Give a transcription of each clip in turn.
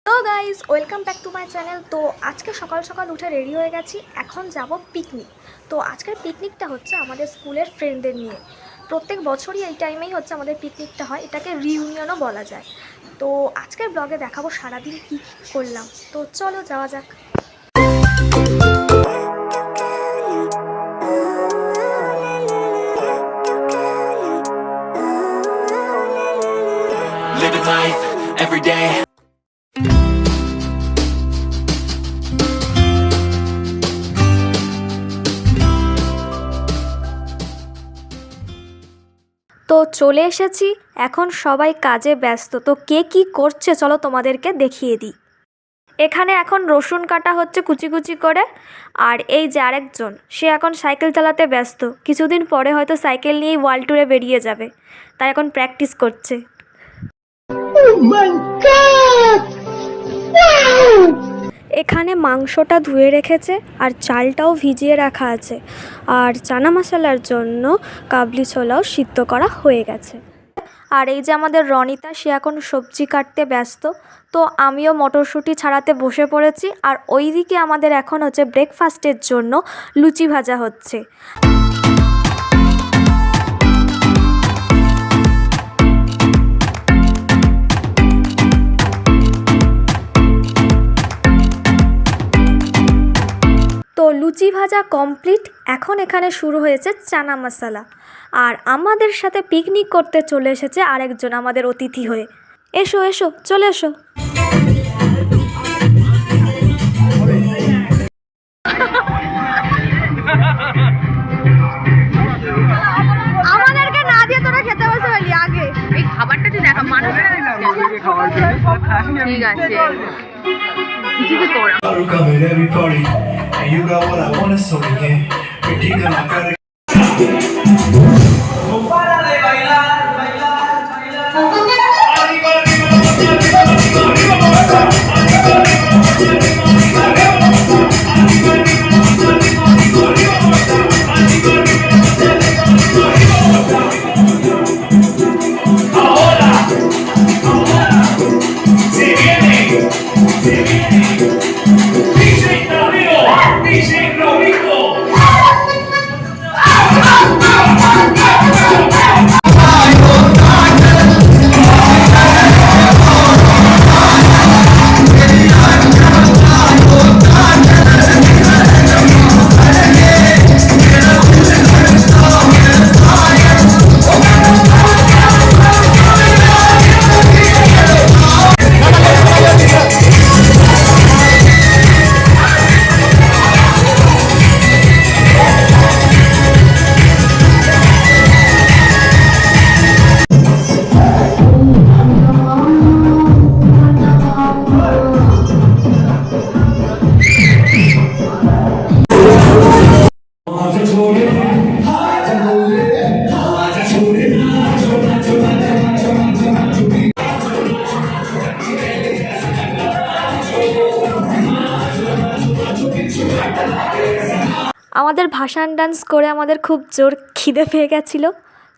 Hello guys, welcome back to my channel. তো আজকে সকাল সকাল উঠে রেডি হয়ে গেছি, এখন যাব পিকনিক। তো আজকের পিকনিকটা হচ্ছে আমাদের স্কুলের ফ্রেন্ডদের নিয়ে। প্রত্যেক বছরই এই টাইমেই হচ্ছে আমাদের পিকনিকটা হয়, এটাকে রিইউনিয়নও বলা যায়। তো আজকের ব্লগে দেখাবো সারাদিন কী করলাম। তো চলো যাওয়া যাক। Living life every day. তো চলে এসেছি, এখন সবাই কাজে ব্যস্ত। তো কে কী করছে চলো তোমাদেরকে দেখিয়ে দিই। এখানে এখন রসুন কাটা হচ্ছে কুচি কুচি করে। আর এই যে আরেকজন, সে এখন সাইকেল চালাতে ব্যস্ত। কিছুদিন পরে হয়তো সাইকেল নিয়েই ওয়ার্ল্ড ট্যুরে বেরিয়ে যাবে, তাই এখন প্র্যাকটিস করছে। এখানে মাংসটা ধুয়ে রেখেছে আর চালটাও ভিজিয়ে রাখা আছে। আর চানা মশলার জন্য কাবলি ছোলাও সিদ্ধ করা হয়ে গেছে। আর এই যে আমাদের রনিতা, সে এখন সবজি কাটতে ব্যস্ত। তো আমিও মটরশুঁটি ছাড়াতে বসে পড়েছি। আর ওইদিকে আমাদের এখন হচ্ছে ব্রেকফাস্টের জন্য লুচি ভাজা হচ্ছে। তো লুচি ভাজা কমপ্লিট, এখন এখানে শুরু হয়েছে চানা মশলা। আর আমাদের সাথে পিকনিক করতে চলে এসেছে আরেকজন আমাদের অতিথি হয়ে। এসো এসো, চলে এসো। আমাদেরকে না দিয়ে তোরা খেতে বসে গেলি আগে। এই খাবারটা তুই দেখা মানুষ ঠিক আছে কিছু করা আমাদের ভাসান ডান্স করে আমাদের খুব জোর খিদে পেয়ে গেছিলো।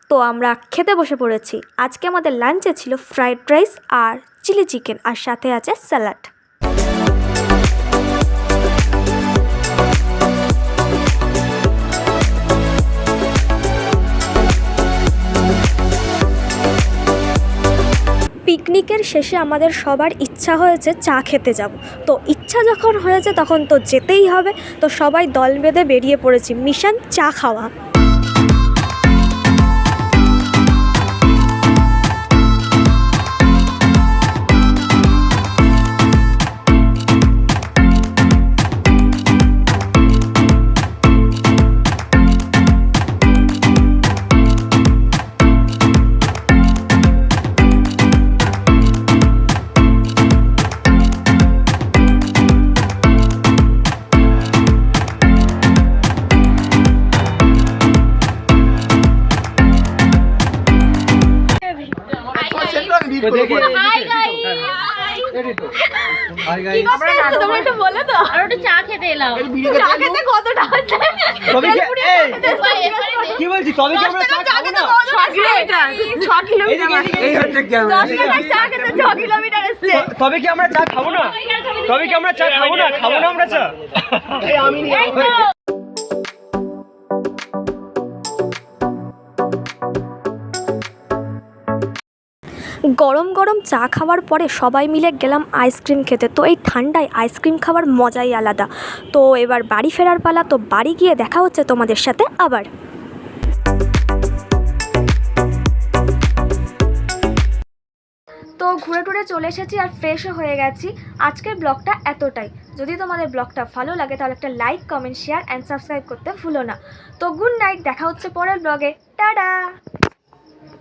তো আমরা খেতে বসে পড়েছি। আজকে আমাদের লাঞ্চে ছিল ফ্রাইড রাইস আর চিলি চিকেন, আর সাথে আছে স্যালাড। পিকনিকের শেষে আমাদের সবার ইচ্ছা হয়েছে চা খেতে যাব। তো ইচ্ছা যখন হয়েছে তখন তো যেতেই হবে। তো সবাই দল বেঁধে বেরিয়ে পড়েছি মিশন চা খাওয়া। চা খেতে এলাম কতটা কি বলছি তবে কি আমরা চা খাবো না 6 কিলোমিটার 6 কিলোমিটার এই হচ্ছে 6 কিলোমিটার এসেছে তবে কি আমরা চা খাবো না? তবে কি আমরা চা খাবো না? খাবো না আমরা চা? আমি গরম গরম চা খাওয়ার পরে সবাই মিলে গেলাম আইসক্রিম খেতে। তো এই ঠান্ডায় আইসক্রিম খাওয়ার মজাই আলাদা। তো এবার বাড়ি ফেরার পালা। তো বাড়ি গিয়ে দেখা হচ্ছে তোমাদের সাথে আবার। তো ঘুরে টুরে চলে এসেছি আর ফ্রেশও হয়ে গেছি। আজকের ব্লগটা এতটাই। যদি তোমাদের ব্লগটা ভালো লাগে তাহলে একটা like, comment, share and subscribe করতে ভুলো না। তো গুড নাইট, দেখা হচ্ছে পরের ব্লগে। টাটা।